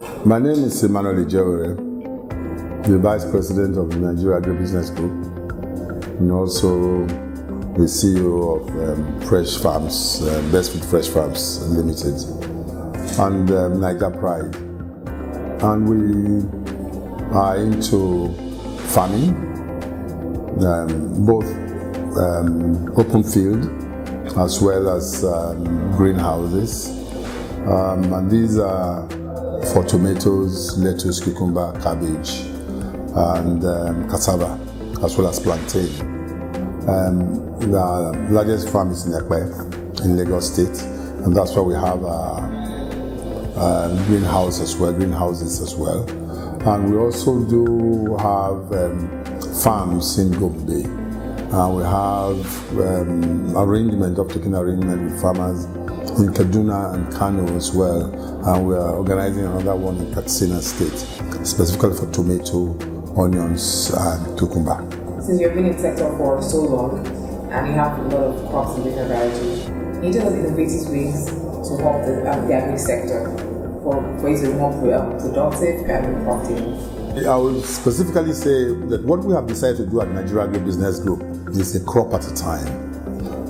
My name is Emmanuel Ijewere, the Vice President of the Nigeria Agribusiness Group, and also the CEO of Fresh Farms, Best Food Fresh Farms Limited, and Niger Pride. And we are into farming, both open field as well as greenhouses. And these are for tomatoes, lettuce, cucumber, cabbage, and cassava, as well as plantain. The largest farm is in Ekpe, in Lagos State, and that's where we have greenhouses as well. And we also do have farms in Gombe. We have arrangement with farmers in Kaduna and Kano as well, and we are organizing another one in Katsina State, specifically for tomato, onions, and cucumber. Since you've been in the sector for so long, and you have a lot of crops and different varieties, can you tell us innovative ways to help the agri sector for ways to be more productive and profitable? I will specifically say that what we have decided to do at Nigeria Agribusiness Group is a crop at a time.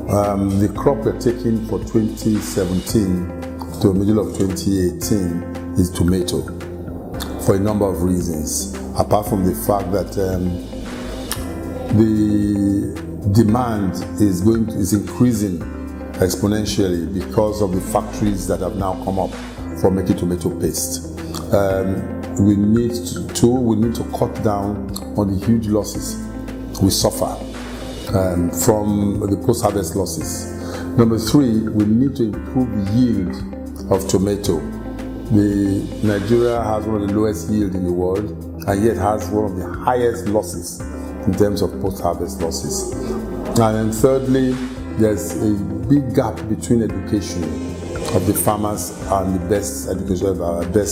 The crop we're taking for 2017 to the middle of 2018 is tomato, for a number of reasons, apart from the fact that the demand is increasing exponentially because of the factories that have now come up for making tomato paste. We need to cut down on the huge losses we suffer from the post-harvest losses. Number 3, we need to improve the yield of tomato. Nigeria has one of the lowest yield in the world, and yet has one of the highest losses in terms of post-harvest losses. And then thirdly, there's a big gap between education of the farmers and the best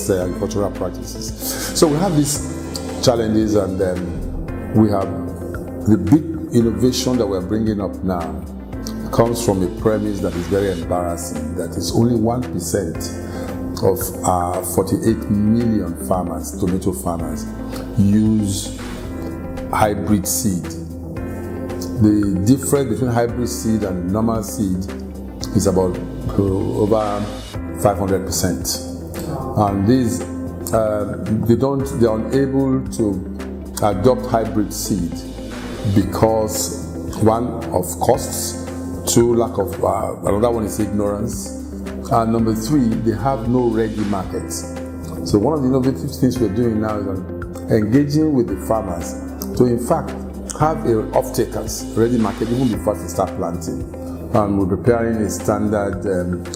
agricultural practices. So we have these challenges, and we have the big innovation that we're bringing up now comes from a premise that is very embarrassing, that is only 1% of our 48 million farmers, tomato farmers, use hybrid seed. The difference between hybrid seed and normal seed is about over 500%. And these, they're unable to adopt hybrid seed because, one, of costs, 2, lack of, another one is ignorance, and number 3, they have no ready markets. So one of the innovative things we're doing now is engaging with the farmers to, in fact, have off-takers, ready market, even before they start planting. And we're preparing a standard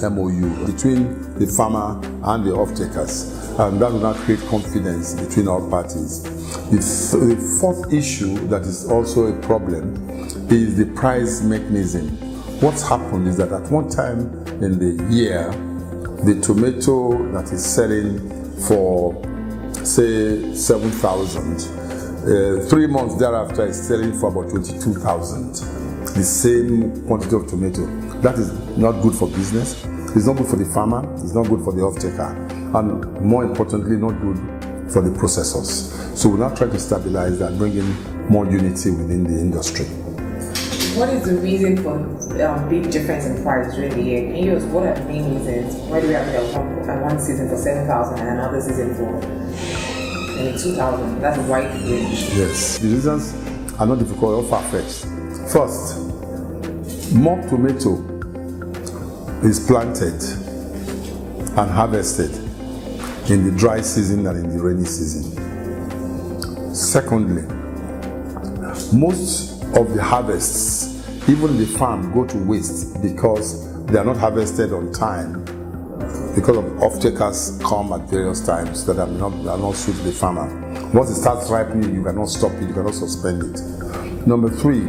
MOU between the farmer and the off-takers, and that will now create confidence between all parties. The fourth issue that is also a problem is the price mechanism. What's happened is that at one time in the year, the tomato that is selling for, say, 7,000, 3 months thereafter is selling for about 22,000. The same quantity of tomato. That is not good for business. It's not good for the farmer. It's not good for the off-taker. And more importantly, not good for the processors. So we're now trying to stabilize that, bring in more unity within the industry. What is the reason for big difference in price during the year? Can you use what are the main reasons? Why do we have one season for 7,000 and another season for 2,000? That's a wide range. Yes, the reasons are not difficult or far-fetched. First, more tomato is planted and harvested in the dry season than in the rainy season. Secondly, most of the harvests, even in the farm, go to waste because they are not harvested on time, because of off-takers come at various times that are not suited the farmer. Once it starts ripening, you cannot stop it, you cannot suspend it. Number 3,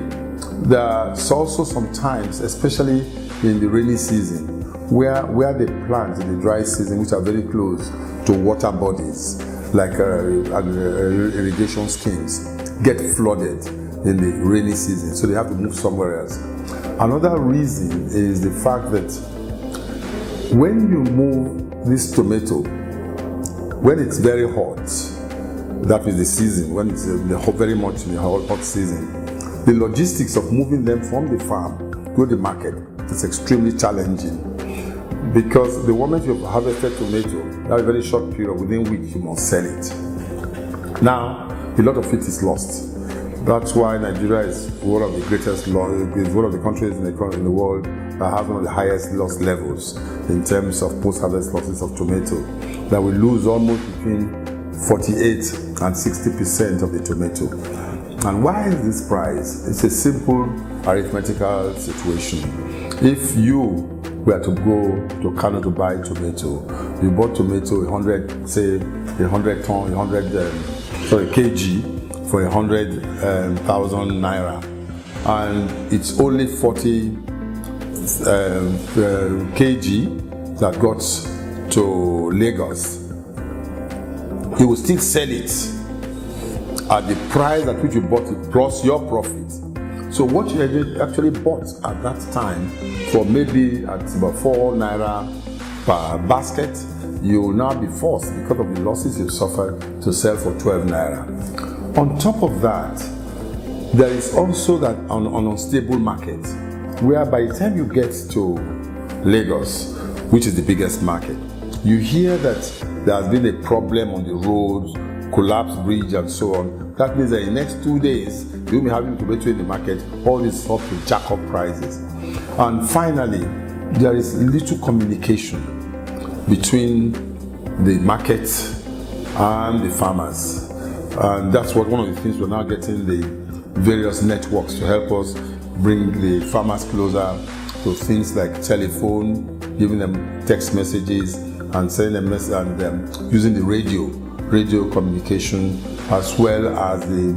there's also sometimes, especially in the rainy season, where they plant in the dry season, which are very close to water bodies, like irrigation schemes, get flooded in the rainy season, so they have to move somewhere else. Another reason is the fact that when you move this tomato when it's very hot, that is the season, when it's very much in the hot season, the logistics of moving them from the farm to the market is extremely challenging, because the moment you've harvested tomato, that's a very short period, within which you must sell it. Now, a lot of it is lost. That's why Nigeria is one of the greatest, is one of the countries in the world that has one of the highest loss levels in terms of post-harvest losses of tomato. That we lose almost between 48 and 60% of the tomato. And why is this price? It's a simple arithmetical situation. If you were to go to Kano to buy tomato, you bought tomato 100 kg for 100,000 naira, and it's only 40 kg that got to Lagos. You will still sell it at the price at which you bought it plus your profit. So what you actually bought at that time for maybe at about 4 naira per basket, you will now be forced, because of the losses you suffered, to sell for 12 naira. On top of that, there is also that an unstable market, where by the time you get to Lagos, which is the biggest market, you hear that there has been a problem on the roads, collapsed bridge and so on. That means that in the next 2 days, you'll be having tomato in the market, all this help to jack up prices. And finally, there is little communication between the market and the farmers. And that's one of the things we're now getting the various networks to help us bring the farmers closer to things like telephone, giving them text messages and sending them messages, and using the radio communication, as well as the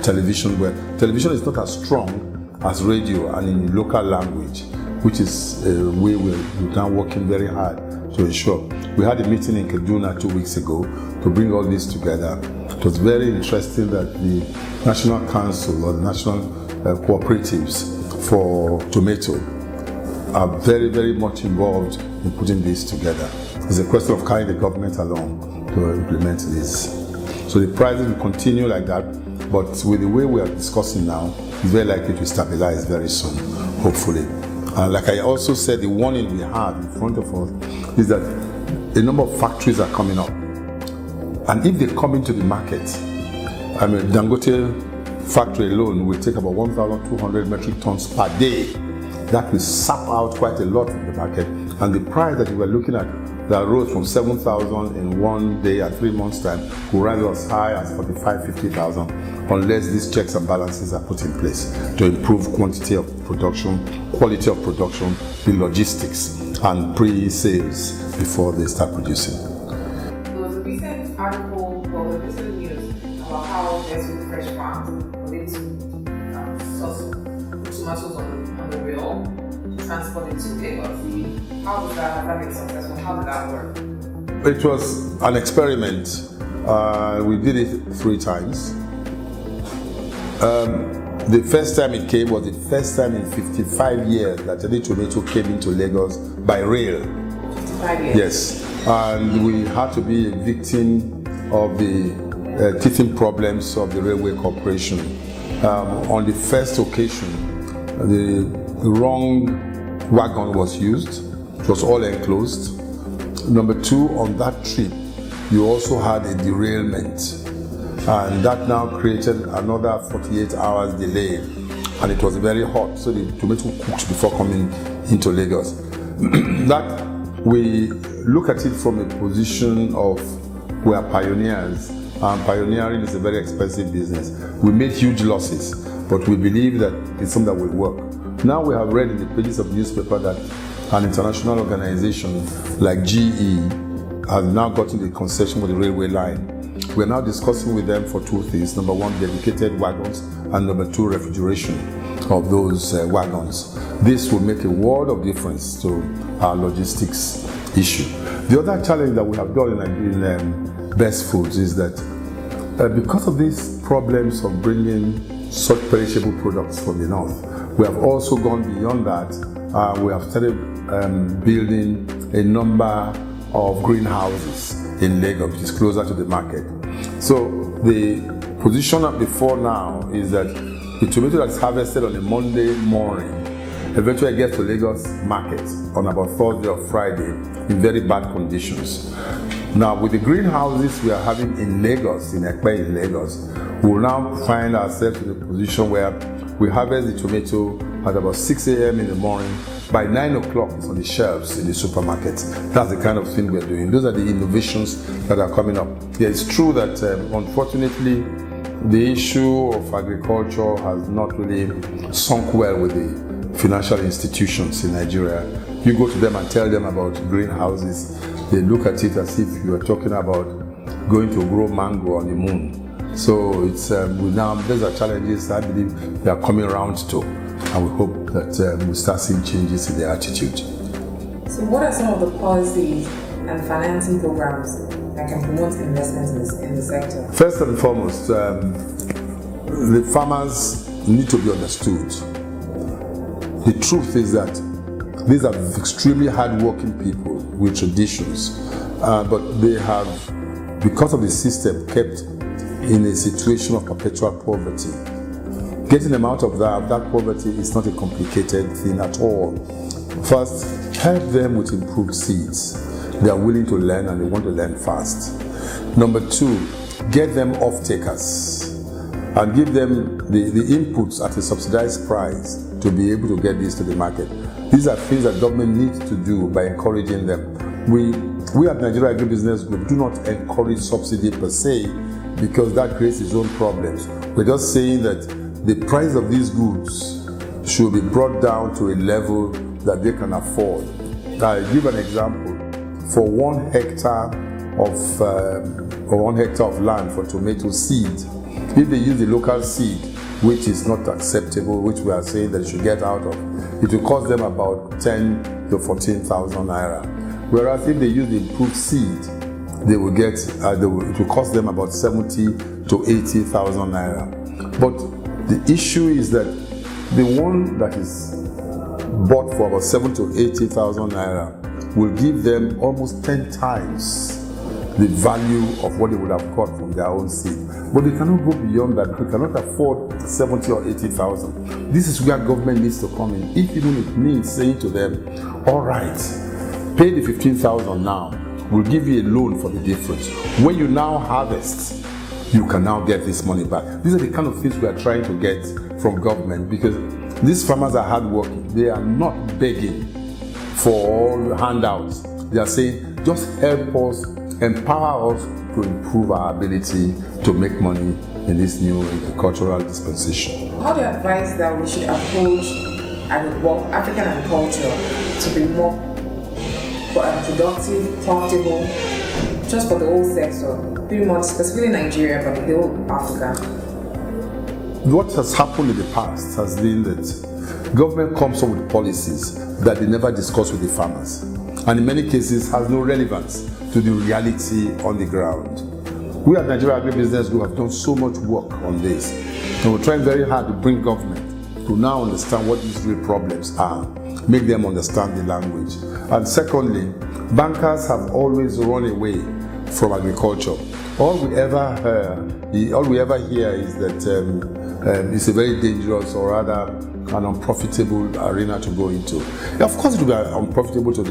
television, where television is not as strong as radio and in local language, which is a way we're now working very hard to ensure. We had a meeting in Kaduna 2 weeks ago to bring all this together. It was very interesting that the National Council or the National Cooperatives for Tomato are very, very much involved in putting this together. It's a question of carrying the government along to implement this. So the prices will continue like that, but with the way we are discussing now, it's very likely to stabilize very soon, hopefully. And like I also said, the warning we have in front of us is that a number of factories are coming up. And if they come into the market, Dangote factory alone will take about 1,200 metric tons per day. That will sap out quite a lot from the market. And the price that you were looking at that rose from 7,000 in 1 day at 3 months' time will rise as high as 45,000, 50,000, unless these checks and balances are put in place to improve quantity of production, quality of production, the logistics, and pre-sales before they start producing. There was a recent article, the recent news about how there's fresh farms were able to source tomatoes on the rail, transport it to Lagos. How has that been successful? How did that work? It was an experiment. We did it 3 times. The first time it came was the first time in 55 years that any tomato came into Lagos by rail. 55 years? Yes. And we had to be a victim of the teething problems of the Railway Corporation. On the first occasion, the wrong wagon was used. It was all enclosed. Number 2, on that trip, you also had a derailment. And that now created another 48 hours delay. And it was very hot, so the tomato cooked before coming into Lagos. That we look at it from a position of we are pioneers, and pioneering is a very expensive business. We made huge losses, but we believe that it's something that will work. Now we have read in the pages of the newspaper that an international organization like GE has now gotten the concession for the railway line. We're now discussing with them for 2 things. Number 1, dedicated wagons, and number 2, refrigeration of those wagons. This will make a world of difference to our logistics issue. The other challenge that we have done in Best Foods is that because of these problems of bringing such perishable products from the north, we have also gone beyond that. We have started building a number of greenhouses in Lagos, which is closer to the market. So the position before now is that the tomato that's harvested on a Monday morning eventually gets to Lagos market on about Thursday or Friday in very bad conditions. Now, with the greenhouses we are having in Lagos, in Ekpe in Lagos, we will now find ourselves in a position where we harvest the tomato at about 6 a.m. in the morning. By 9 o'clock, it's on the shelves in the supermarket. That's the kind of thing we're doing. Those are the innovations that are coming up. Yeah, it's true that unfortunately, the issue of agriculture has not really sunk well with the financial institutions in Nigeria. You go to them and tell them about greenhouses, they look at it as if you are talking about going to grow mango on the moon. So it's these are challenges I believe they are coming around to, and we hope that we'll start seeing changes in their attitude. So what are some of the policies and financing programs that can promote investments in the sector? First and foremost, the farmers need to be understood. The truth is that these are extremely hard-working people with traditions, but they have, because of the system, kept in a situation of perpetual poverty. Getting them out of that poverty is not a complicated thing at all. First, help them with improved seeds. They are willing to learn and they want to learn fast. Number two, get them off-takers and give them the inputs at a subsidized price to be able to get this to the market. These are things that government needs to do by encouraging them. We at Nigeria Agribusiness Group do not encourage subsidy per se, because that creates its own problems. We're just saying that the price of these goods should be brought down to a level that they can afford. I'll give an example. For 1 hectare of land for tomato seed, if they use the local seed, which is not acceptable, which we are saying that they should get out of, it will cost them about 10 to 14,000 naira. Whereas if they use the improved seed, they will get, it will cost them about 70 to 80,000 naira. But the issue is that the one that is bought for about 70 to 80,000 naira will give them almost 10 times the value of what they would have got from their own seed. But they cannot go beyond that. They cannot afford 70 or 80,000. This is where government needs to come in. If even it means saying to them, all right, pay the 15,000 now, we'll give you a loan for the difference. When you now harvest, you can now get this money back. These are the kind of things we are trying to get from government, because these farmers are hardworking. They are not begging for all handouts. They are saying, just help us, empower us to improve our ability to make money in this new agricultural dispensation. How do you advise that we should approach African agriculture to be more productive, profitable, just for the whole sector, pretty much specifically Nigeria, but the whole Africa? What has happened in the past has been that government comes up with policies that they never discuss with the farmers, and in many cases has no relevance to the reality on the ground. We at Nigeria Agribusiness Group have done so much work on this, and we're trying very hard to bring government to now understand what these real problems are, make them understand the language. And secondly, bankers have always run away from agriculture. All we ever hear is that it's a very dangerous, or rather an unprofitable arena to go into. Of course, it will be unprofitable to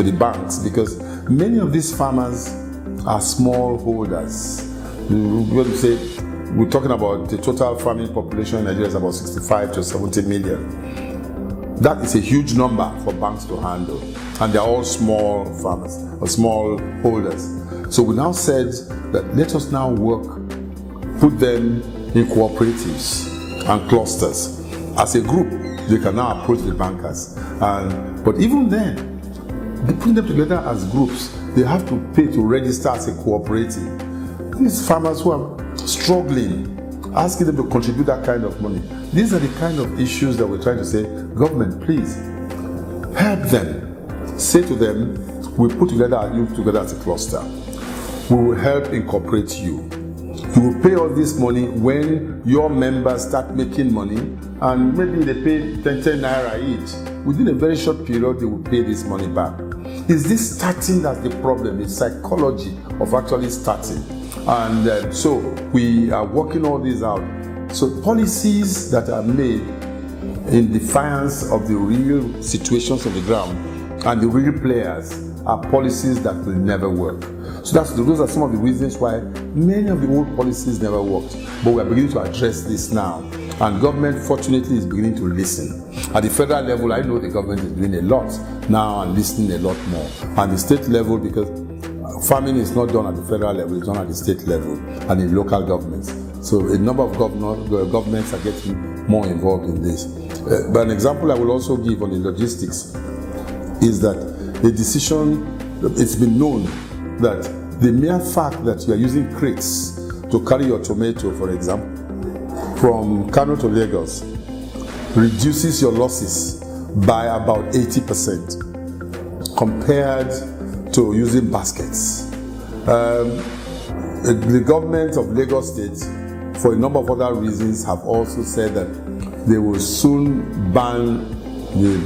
the banks, because many of these farmers are small holders. We're talking about the total farming population in Nigeria is about 65 to 70 million. That is a huge number for banks to handle, and they're all small farmers or small holders. So we now said that let us now put them in cooperatives and clusters. As a group, they can now approach the bankers. But even then, putting them together as groups, they have to pay to register as a cooperative. These farmers who are struggling, asking them to contribute that kind of money. These are the kind of issues that we're trying to say, government, please help them. Say to them, we put you together as a cluster. We will help incorporate you. You will pay all this money when your members start making money, and maybe they pay 10 naira each. Within a very short period, they will pay this money back. is this starting that's the problem? It's psychology of actually starting. And so we are working all these out. So policies that are made in defiance of the real situations on the ground and the real players are policies that will never work. So those are some of the reasons why many of the old policies never worked. But we are beginning to address this now. And government, fortunately, is beginning to listen. At the federal level, I know the government is doing a lot now and listening a lot more. At the state level, because farming is not done at the federal level, it's done at the state level and in local governments. So a number of governments are getting more involved in this. But an example I will also give on the logistics is that a decision, it's been known that the mere fact that you are using crates to carry your tomato, for example, from Kano to Lagos reduces your losses by about 80% compared to using baskets. The government of Lagos State, for a number of other reasons, have also said that they will soon ban the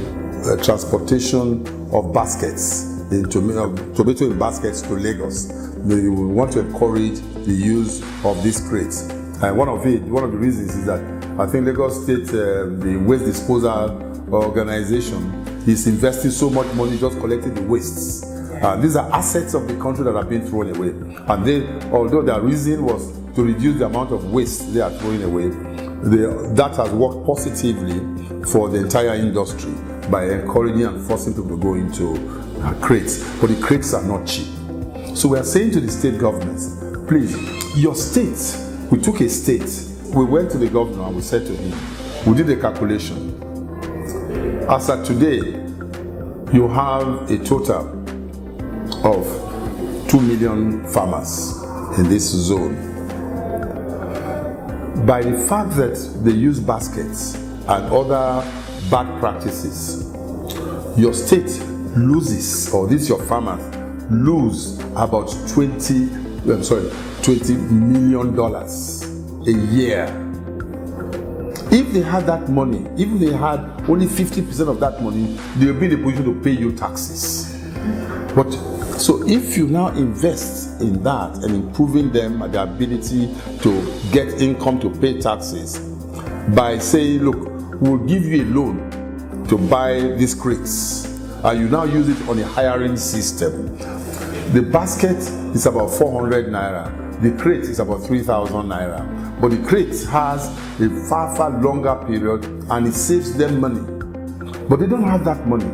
transportation of baskets, tomato in baskets to Lagos. They will want to encourage the use of these crates. And one of the reasons is that I think Lagos State, the waste disposal organization, is investing so much money just collecting the wastes. These are assets of the country that are being thrown away. And although their reason was to reduce the amount of waste they are throwing away, that has worked positively for the entire industry by encouraging and forcing people to go into crates. But the crates are not cheap. So we are saying to the state governments, please, your state, we took a state, we went to the governor and we said to him, we did a calculation. As at today, you have a total of 2 million farmers in this zone. By the fact that they use baskets and other bad practices, your state loses, or your farmers lose about $20 million a year. If they had that money, if they had only 50% of that money, they will be in a position to pay you taxes. But so if you now invest in that and improving them and their ability to get income to pay taxes by saying, look, we'll give you a loan to buy these crates, and you now use it on a hiring system. The basket is about 400 naira. The crate is about 3,000 naira. But the crate has a far longer period and it saves them money. But they don't have that money.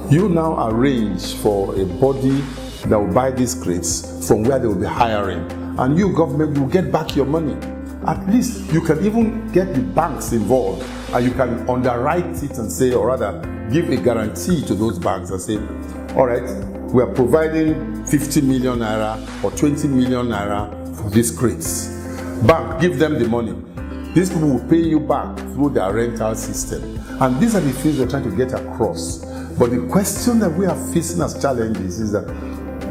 You now arrange for a body that will buy these crates from where they will be hiring. And you, government, will get back your money. At least you can even get the banks involved and you can underwrite it and say, or rather, give a guarantee to those banks and say, all right, we are providing 50 million naira or 20 million naira for these crates. Bank, give them the money. These people will pay you back through their rental system. And these are the things we're trying to get across. But the question that we are facing as challenges is that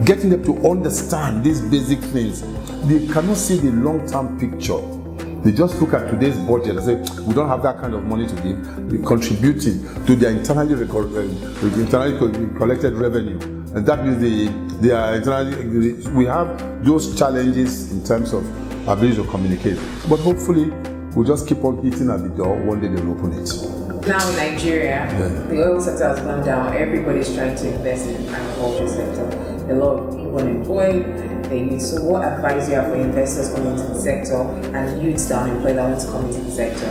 getting them to understand these basic things. They cannot see the long-term picture. They just look at today's budget and say, we don't have that kind of money to give. We're contributing to their internally collected revenue. And that means they are internally, we have those challenges in terms of ability to communicate. But hopefully, we'll just keep on hitting at the door. One day they'll open it. Now in Nigeria, the oil sector has gone down. Everybody's trying to invest in the agriculture sector. A lot of people unemployed. So what advice do you have for investors coming into the sector and youths that are unemployed that want to come into the sector?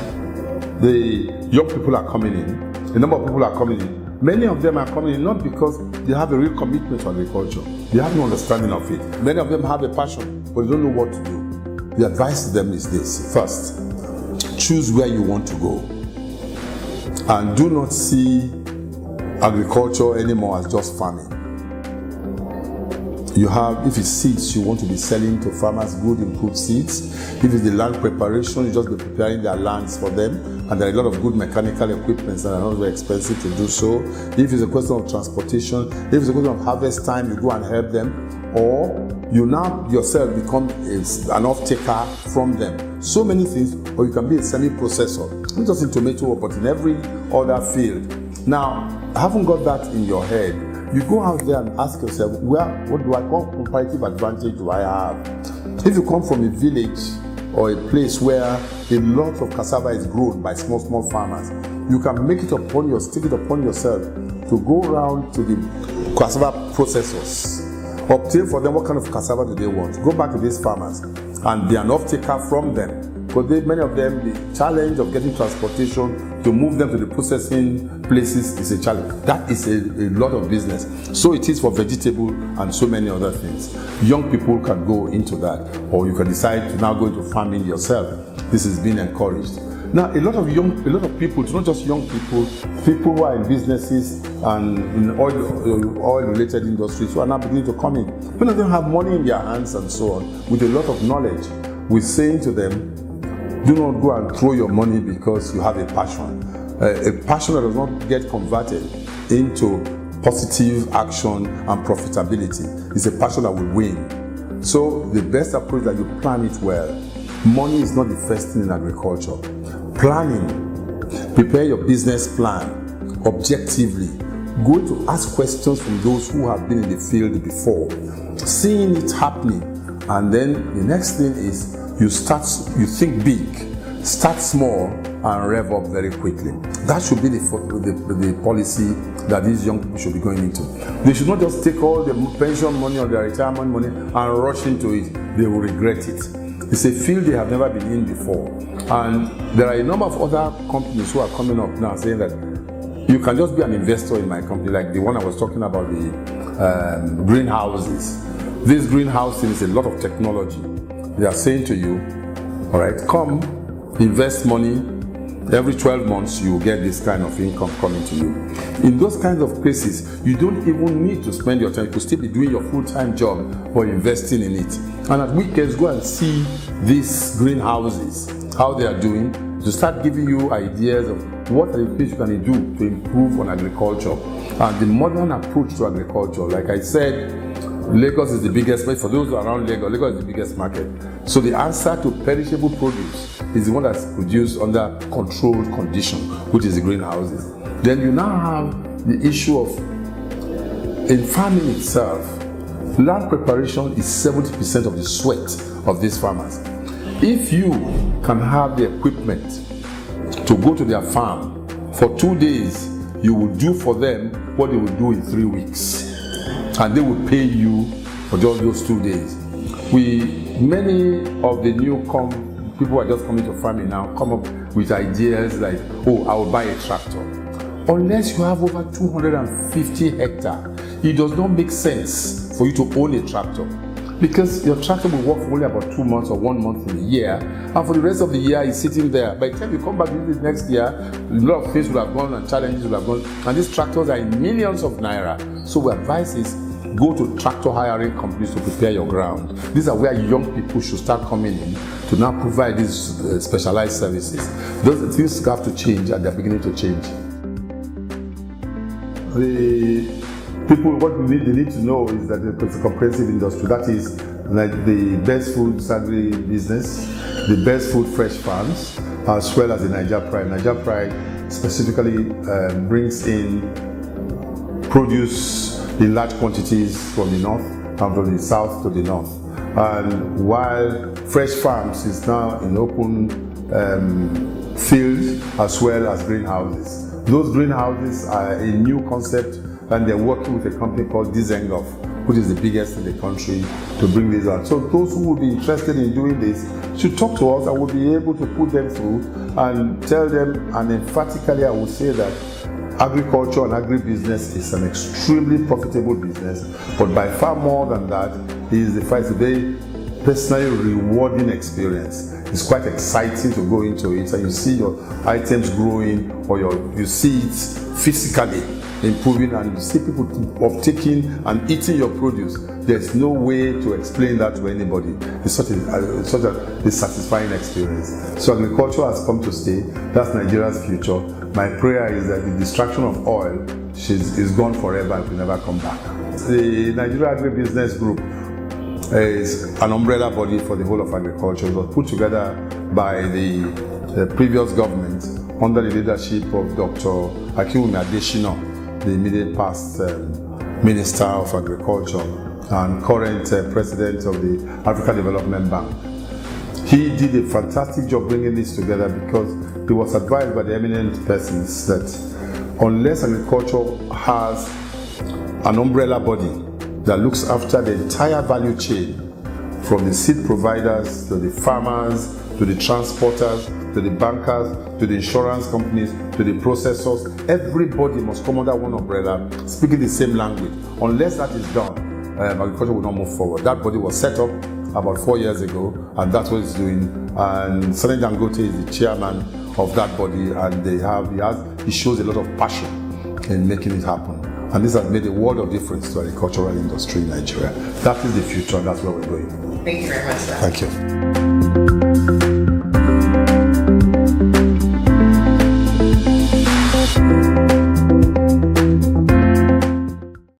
The young people are coming in. The number of people are coming in. Many of them are coming in not because they have a real commitment to agriculture. They have no understanding of it. Many of them have a passion, but they don't know what to do. The advice to them is this. First, choose where you want to go. And do not see agriculture anymore as just farming. You have, if it's seeds, you want to be selling to farmers good improved seeds. If it's the land preparation, you just be preparing their lands for them. And there are a lot of good mechanical equipment that are not very expensive to do so. If it's a question of transportation, if it's a question of harvest time, you go and help them. Or you now yourself become an off-taker from them. So many things, or you can be a semi-processor, not just in tomato, but in every other field. Now, I haven't got that in your head. you go out there and ask yourself, what comparative advantage do I have? If you come from a village or a place where a lot of cassava is grown by small farmers, you can take it upon yourself to go around to the cassava processors, obtain for them what kind of cassava do they want, go back to these farmers and be an off-taker from them. Because many of them, the challenge of getting transportation to move them to the processing places is a challenge. That is a lot of business. So it is for vegetable and so many other things. Young people can go into that, or you can decide to now go into farming yourself. This is being encouraged. Now, a lot of people, it's not just young people who are in businesses and in oil-related industries who are now beginning to come in. Many of them have money in their hands and so on, with a lot of knowledge. We're saying to them, do not go and throw your money because you have a passion. A passion that does not get converted into positive action and profitability is a passion that will win. So the best approach is that you plan it well. Money is not the first thing in agriculture. Planning, prepare your business plan objectively. Go to ask questions from those who have been in the field before, seeing it happening, and then the next thing is you think big, start small, and rev up very quickly. That should be the policy that these young people should be going into. They should not just take all the pension money or their retirement money and rush into it. They will regret it. It's a field they have never been in before. And there are a number of other companies who are coming up now saying that you can just be an investor in my company, like the one I was talking about, the greenhouses. This greenhousing is a lot of technology. They are saying to you, all right, come, invest money. Every 12 months, you will get this kind of income coming to you. In those kinds of places, you don't even need to spend your time. You could still be doing your full-time job or investing in it. And at weekends, go and see these greenhouses, how they are doing, to start giving you ideas of what are the things you can do to improve on agriculture. And the modern approach to agriculture, like I said, Lagos is the biggest, but for those around Lagos is the biggest market. So the answer to perishable produce is the one that's produced under controlled condition, which is the greenhouses. Then you now have the issue of, in farming itself, land preparation is 70% of the sweat of these farmers. If you can have the equipment to go to their farm for 2 days, you will do for them what they will do in 3 weeks. And they will pay you for just those 2 days. Many of the new people who are just coming to farming now come up with ideas like, oh, I will buy a tractor. Unless you have over 250 hectares, it does not make sense for you to own a tractor. Because your tractor will work for only about 2 months or 1 month in a year, and for the rest of the year, it's sitting there. By the time you come back to this next year, a lot of things will have gone and challenges will have gone, and these tractors are in millions of naira. So our advice is, go to tractor hiring companies to prepare your ground. These are where young people should start coming in to now provide these specialized services. Those things have to change, and they're beginning to change. The people, what they need to know is that it's a comprehensive industry. That is like the best food agri-business, the best food fresh farms, as well as the Niger Pride. Niger Pride specifically brings in produce in large quantities from the north and from the south to the north. And while Fresh Farms is now in open field as well as greenhouses. Those greenhouses are a new concept, and they're working with a company called Dizengoff, which is the biggest in the country, to bring this out. So those who would be interested in doing this should talk to us, and we'll be able to put them through and tell them, and emphatically I would say that agriculture and agribusiness is an extremely profitable business, but by far more than that, it's a very personally rewarding experience. It's quite exciting to go into it, and you see your items growing, or you see it physically improving, and you see people taking and eating your produce. There's no way to explain that to anybody. It's such a satisfying experience. So agriculture has come to stay. That's Nigeria's future. My prayer is that the distraction of oil is gone forever and will never come back. The Nigeria Agribusiness Group is an umbrella body for the whole of agriculture. It was put together by the previous government under the leadership of Dr. Akinwumi Adesina, the immediate past Minister of Agriculture and current president of the African Development Bank. He did a fantastic job bringing this together because he was advised by the eminent persons that unless agriculture has an umbrella body that looks after the entire value chain, from the seed providers to the farmers to the transporters to the bankers to the insurance companies to the processors, everybody must come under one umbrella speaking the same language. Unless that is done, agriculture will not move forward. That body was set up about 4 years ago, and that's what it's doing. And Sani Dangote is the chairman of that body, and he shows a lot of passion in making it happen. And this has made a world of difference to the agricultural industry in Nigeria. That is the future, and that's where we're going. Thank you very much, sir. Thank you.